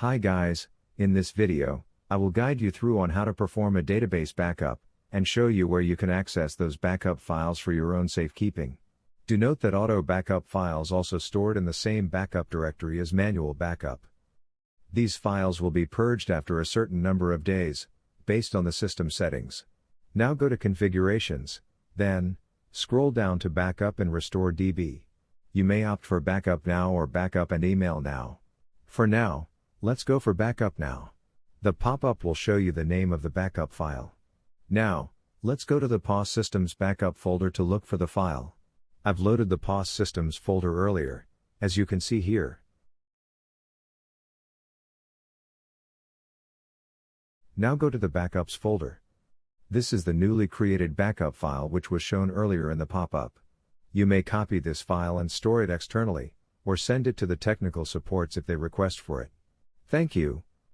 Hi guys, in this video, I will guide you through on how to perform a database backup, and show you where you can access those backup files for your own safekeeping. Do note that auto backup files also stored in the same backup directory as manual backup. These files will be purged after a certain number of days, based on the system settings. Now go to Configurations, then, scroll down to Backup and Restore DB. You may opt for Backup Now or Backup and Email Now. For now, let's go for Backup Now. The pop-up will show you the name of the backup file. Now, let's go to the POS Systems Backup folder to look for the file. I've loaded the POS Systems folder earlier, as you can see here. Now go to the Backups folder. This is the newly created backup file which was shown earlier in the pop-up. You may copy this file and store it externally, or send it to the technical supports if they request for it. Thank you.